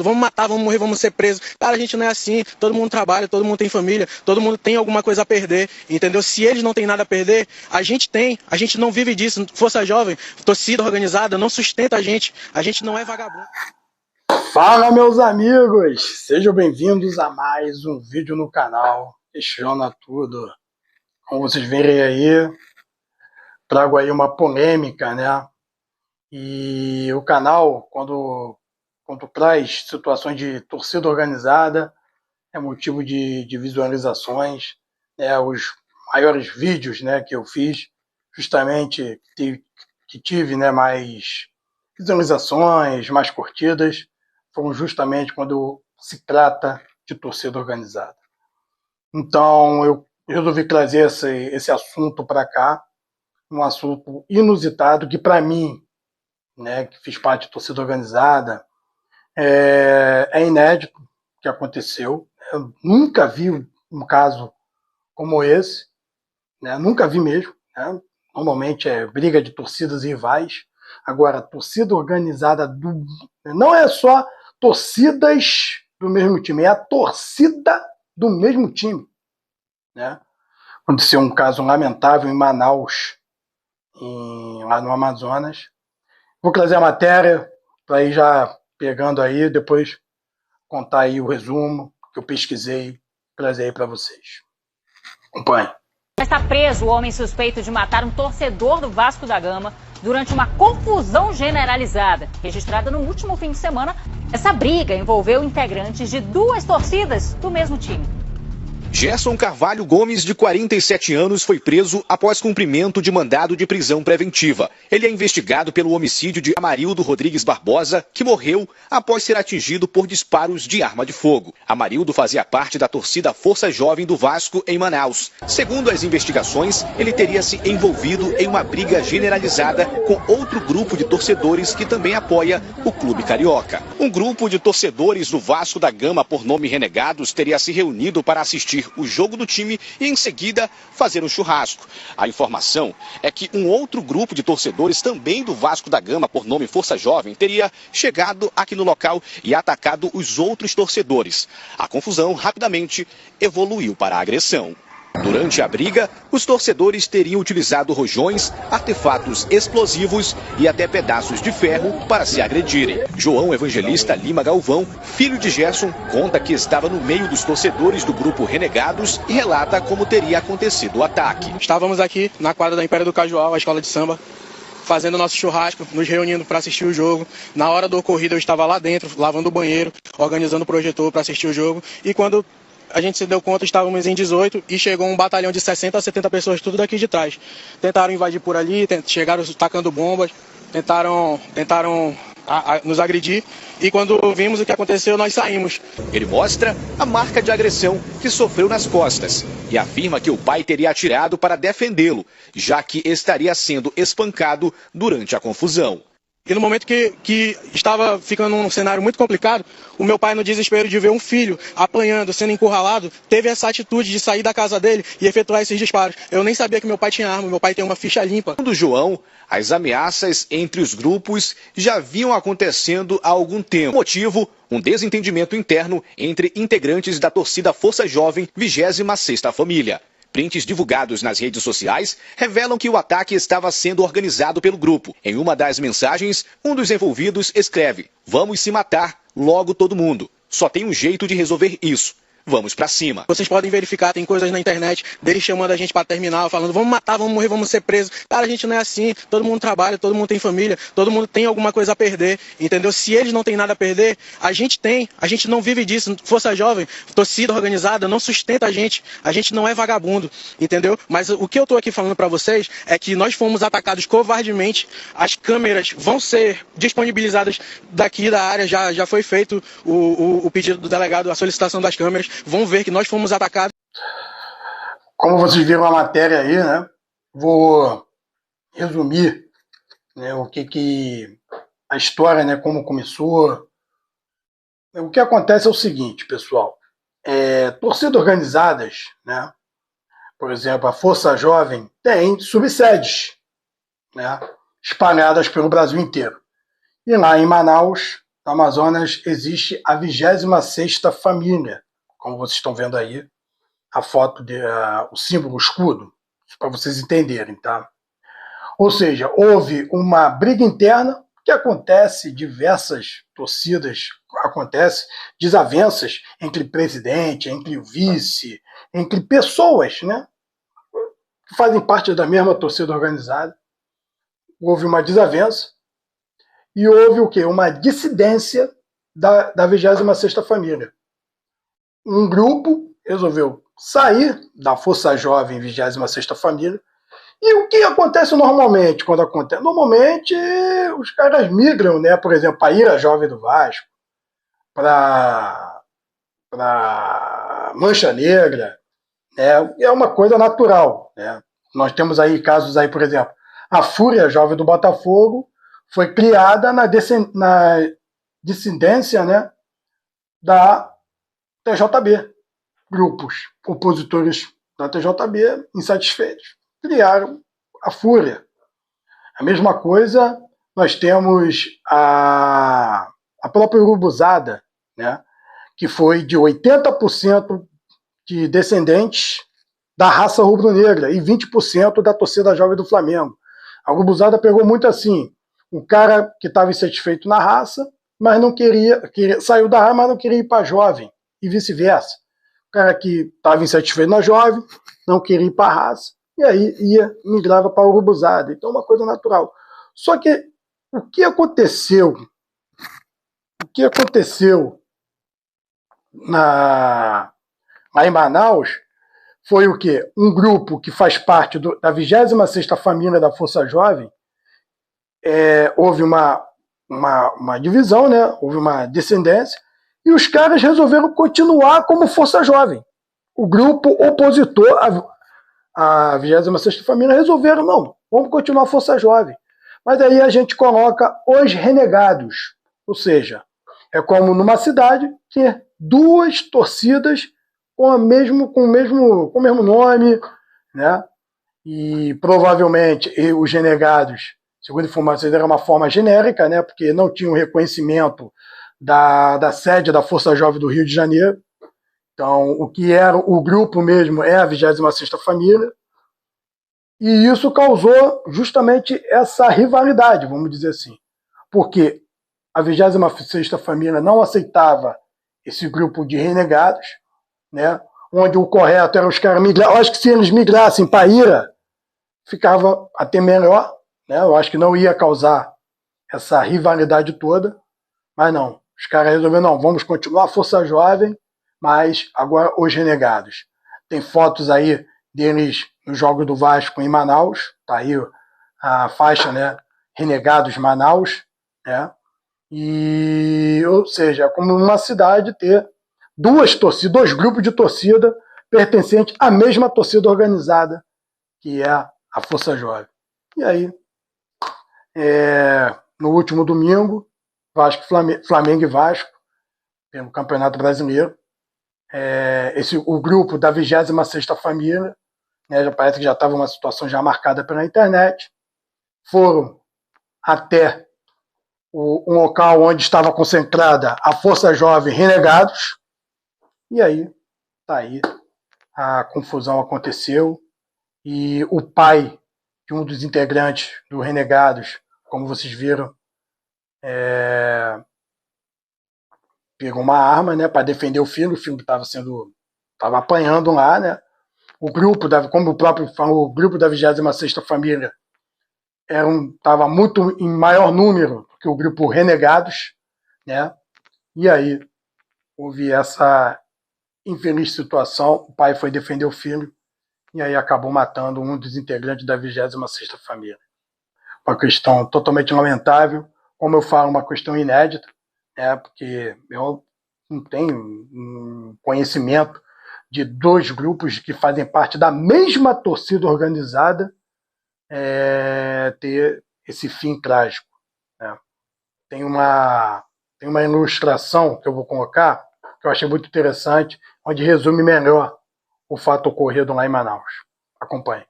Vamos matar, vamos morrer, vamos ser presos. Cara, a gente não é assim. Todo mundo trabalha, todo mundo tem família, todo mundo tem alguma coisa a perder, entendeu? Se eles não têm nada a perder, a gente tem. A gente não vive disso. Força Jovem, torcida organizada, não sustenta a gente. A gente não é vagabundo. Fala, meus amigos! Sejam bem-vindos a mais um vídeo no canal Questiona Tudo. Como vocês verem aí, trago aí uma polêmica, né? E o canal, quando traz situações de torcida organizada, é motivo de visualizações, né? Os maiores vídeos, né, que eu fiz, justamente que tive, né, mais visualizações, mais curtidas, foram justamente quando se trata de torcida organizada. Então eu resolvi trazer esse assunto para cá, um assunto inusitado que para mim, né, que fiz parte de torcida organizada, é inédito que aconteceu. Eu nunca vi um caso como esse, né? Nunca vi mesmo. Né? Normalmente é briga de torcidas rivais. Agora, torcida organizada não é só torcidas do mesmo time, é a torcida do mesmo time. Né? Aconteceu um caso lamentável em Manaus, lá no Amazonas. Vou trazer a matéria para ir já pegando aí, depois contar aí o resumo que eu pesquisei, trazer aí para vocês. Acompanhe. Está preso o homem suspeito de matar um torcedor do Vasco da Gama durante uma confusão generalizada. Registrada no último fim de semana, essa briga envolveu integrantes de duas torcidas do mesmo time. Gerson Carvalho Gomes, de 47 anos, foi preso após cumprimento de mandado de prisão preventiva. Ele é investigado pelo homicídio de Amarildo Rodrigues Barbosa, que morreu após ser atingido por disparos de arma de fogo. Amarildo fazia parte da torcida Força Jovem do Vasco em Manaus. Segundo as investigações, ele teria se envolvido em uma briga generalizada com outro grupo de torcedores que também apoia o clube carioca. Um grupo de torcedores do Vasco da Gama, por nome Renegados, teria se reunido para assistir o jogo do time e em seguida fazer um churrasco. A informação é que um outro grupo de torcedores também do Vasco da Gama, por nome Força Jovem, teria chegado aqui no local e atacado os outros torcedores. A confusão rapidamente evoluiu para a agressão. Durante a briga, os torcedores teriam utilizado rojões, artefatos explosivos e até pedaços de ferro para se agredirem. João Evangelista Lima Galvão, filho de Gerson, conta que estava no meio dos torcedores do grupo Renegados e relata como teria acontecido o ataque. Estávamos aqui na quadra da Império do Cajual, a escola de samba, fazendo nosso churrasco, nos reunindo para assistir o jogo. Na hora do ocorrido eu estava lá dentro, lavando o banheiro, organizando o projetor para assistir o jogo. E quando a gente se deu conta, estávamos em 18 e chegou um batalhão de 60 a 70 pessoas, tudo daqui de trás. Tentaram invadir por ali, chegaram tacando bombas, tentaram nos agredir. E quando vimos o que aconteceu, nós saímos. Ele mostra a marca de agressão que sofreu nas costas e afirma que o pai teria atirado para defendê-lo, já que estaria sendo espancado durante a confusão. E no momento que estava ficando um cenário muito complicado, o meu pai, no desespero de ver um filho apanhando, sendo encurralado, teve essa atitude de sair da casa dele e efetuar esses disparos. Eu nem sabia que meu pai tinha arma, meu pai tem uma ficha limpa. Segundo João, as ameaças entre os grupos já vinham acontecendo há algum tempo. O motivo, um desentendimento interno entre integrantes da torcida Força Jovem 26ª Família. Prints divulgados nas redes sociais revelam que o ataque estava sendo organizado pelo grupo. Em uma das mensagens, um dos envolvidos escreve: "Vamos se matar, logo todo mundo. Só tem um jeito de resolver isso. Vamos pra cima." Vocês podem verificar, tem coisas na internet deles chamando a gente pra terminal, falando vamos matar, vamos morrer, vamos ser presos. Cara, a gente não é assim. Todo mundo trabalha, todo mundo tem família, todo mundo tem alguma coisa a perder, entendeu? Se eles não têm nada a perder, a gente tem. A gente não vive disso. Força Jovem, torcida organizada, não sustenta a gente. A gente não é vagabundo, entendeu? Mas o que eu tô aqui falando pra vocês é que nós fomos atacados covardemente. As câmeras vão ser disponibilizadas daqui da área. Já foi feito o pedido do delegado, a solicitação das câmeras. Vão ver que nós fomos atacados. Como vocês viram a matéria aí, né? Vou resumir, né, o que a história, né, como começou. O que acontece é o seguinte, pessoal. Torcidas organizadas, né? Por exemplo, a Força Jovem tem subsedes, né, espalhadas pelo Brasil inteiro. E lá em Manaus, no Amazonas existe a 26ª família, como vocês estão vendo aí, a foto, o símbolo, o escudo, para vocês entenderem, tá? Ou seja, houve uma briga interna que acontece, diversas torcidas, acontece desavenças entre presidente, entre o vice, entre pessoas, né, que fazem parte da mesma torcida organizada. Houve uma desavença e houve o quê? Uma dissidência da 26ª família. Um grupo resolveu sair da Força Jovem 26ª família. E o que acontece normalmente quando acontece? Normalmente os caras migram, né? Por exemplo, para ir a Jovem do Vasco, para Mancha Negra, né? É uma coisa natural, né? Nós temos aí casos aí, por exemplo, a Fúria Jovem do Botafogo foi criada na dissidência, né, da TJB. Grupos opositores da TJB, insatisfeitos, criaram a Fúria. A mesma coisa, nós temos a própria Urubuzada, né, que foi de 80% de descendentes da raça rubro-negra e 20% da torcida jovem do Flamengo. A Urubuzada pegou muito assim, o cara que estava insatisfeito na raça, mas não queria, saiu da raça, mas não queria ir para a jovem, e vice-versa. O cara que estava insatisfeito na jovem, não queria ir para a raça, e aí migrava para a Urubuzada. Então, uma coisa natural. Só que o que aconteceu lá em Manaus foi o quê? Um grupo que faz parte da 26ª família da Força Jovem, houve uma divisão, né? Houve uma descendência, e os caras resolveram continuar como Força Jovem. O grupo opositor à 26ª família resolveram, não, vamos continuar Força Jovem. Mas aí a gente coloca os renegados, ou seja, é como numa cidade ter duas torcidas com o mesmo nome, né? E provavelmente os renegados, segundo informações, era uma forma genérica, né? Porque não tinha um reconhecimento da sede da Força Jovem do Rio de Janeiro. Então, o que era o grupo mesmo é a 26ª família. E isso causou justamente essa rivalidade, vamos dizer assim. Porque a 26ª família não aceitava esse grupo de renegados, né? Onde o correto era os caras migrar. Eu acho que se eles migrassem para Ira, ficava até melhor, né? Eu acho que não ia causar essa rivalidade toda, mas não. Os caras resolveram, não, vamos continuar a Força Jovem, mas agora os renegados. Tem fotos aí deles nos Jogos do Vasco em Manaus, tá aí a faixa, né? Renegados Manaus, né? E, ou seja, é como uma cidade ter duas torcidas, 2 grupos de torcida pertencentes à mesma torcida organizada, que é a Força Jovem. E aí, no último domingo, Flamengo e Vasco, pelo Campeonato Brasileiro, o grupo da 26ª família, né, já parece que já estava uma situação já marcada pela internet, foram até um local onde estava concentrada a Força Jovem Renegados, e aí, a confusão aconteceu, e o pai de um dos integrantes do Renegados, como vocês viram, pegou uma arma, né, para defender o filho estava apanhando lá, né? O grupo, como o próprio falou, o grupo da 26ª família estava muito em maior número que o grupo Renegados, né? E aí houve essa infeliz situação, o pai foi defender o filho e aí acabou matando um dos integrantes da 26ª família. Uma questão totalmente lamentável, como eu falo, uma questão inédita, né? Porque eu não tenho um conhecimento de 2 grupos que fazem parte da mesma torcida organizada ter esse fim trágico, né? Tem uma ilustração que eu vou colocar, que eu achei muito interessante, onde resume melhor o fato ocorrido lá em Manaus. Acompanhe.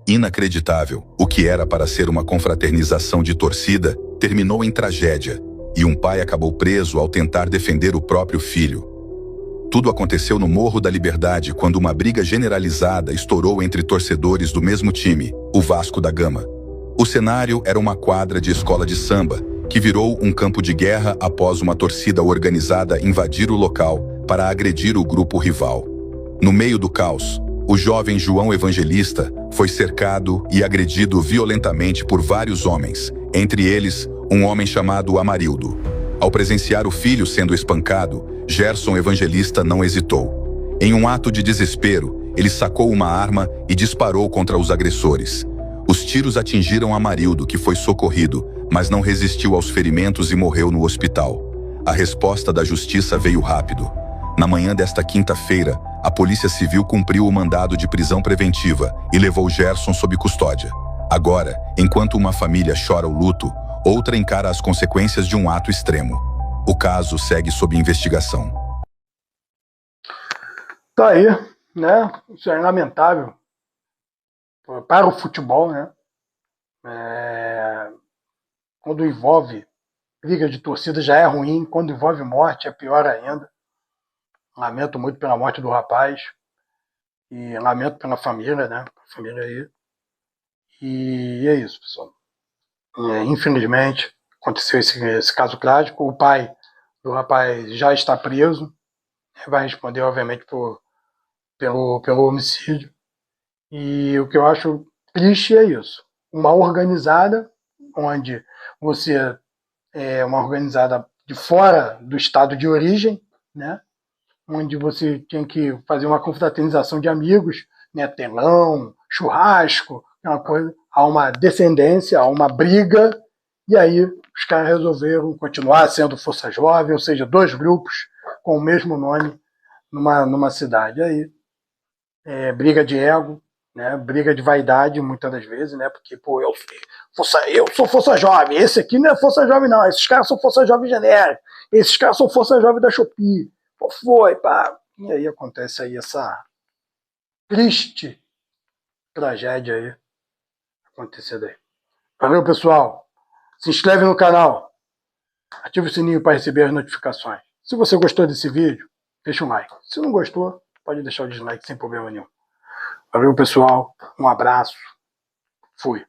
Inacreditável. O que era para ser uma confraternização de torcida terminou em tragédia. e um pai acabou preso ao tentar defender o próprio filho. Tudo aconteceu no Morro da Liberdade quando uma briga generalizada estourou entre torcedores do mesmo time, o Vasco da Gama. O cenário era uma quadra de escola de samba, que virou um campo de guerra após uma torcida organizada invadir o local para agredir o grupo rival. No meio do caos, o jovem João Evangelista foi cercado e agredido violentamente por vários homens, entre eles um homem chamado Amarildo. Ao presenciar o filho sendo espancado, Gerson Evangelista não hesitou. Em um ato de desespero, ele sacou uma arma e disparou contra os agressores. Os tiros atingiram Amarildo, que foi socorrido, mas não resistiu aos ferimentos e morreu no hospital. A resposta da justiça veio rápido. Na manhã desta quinta-feira, a Polícia Civil cumpriu o mandado de prisão preventiva e levou Gerson sob custódia. Agora, enquanto uma família chora o luto, outra encara as consequências de um ato extremo. O caso segue sob investigação. Tá aí, né? Isso é lamentável para o futebol, né? Quando envolve briga de torcida já é ruim, quando envolve morte é pior ainda. Lamento muito pela morte do rapaz e lamento pela família, né? A família aí. E é isso, pessoal. Infelizmente, aconteceu esse caso trágico. O pai do rapaz já está preso. Vai responder, obviamente, pelo homicídio. E o que eu acho triste é isso. Uma organizada, onde você é uma organizada de fora do estado de origem, né? Onde você tem que fazer uma confraternização de amigos, né? Telão, churrasco, uma coisa, há uma descendência, há uma briga, e aí os caras resolveram continuar sendo Força Jovem, ou seja, dois grupos com o mesmo nome numa cidade. Aí, briga de ego, né? Briga de vaidade, muitas das vezes, né? Porque, pô, eu sou Força Jovem, esse aqui não é Força Jovem, não, esses caras são Força Jovem genérica, esses caras são Força Jovem da Shopee, pô, foi, pá. E aí acontece aí essa triste tragédia aí acontecendo aí. Valeu, pessoal. Se inscreve no canal. Ativa o sininho para receber as notificações. Se você gostou desse vídeo, deixa um like. Se não gostou, pode deixar o dislike sem problema nenhum. Valeu, pessoal. Um abraço. Fui.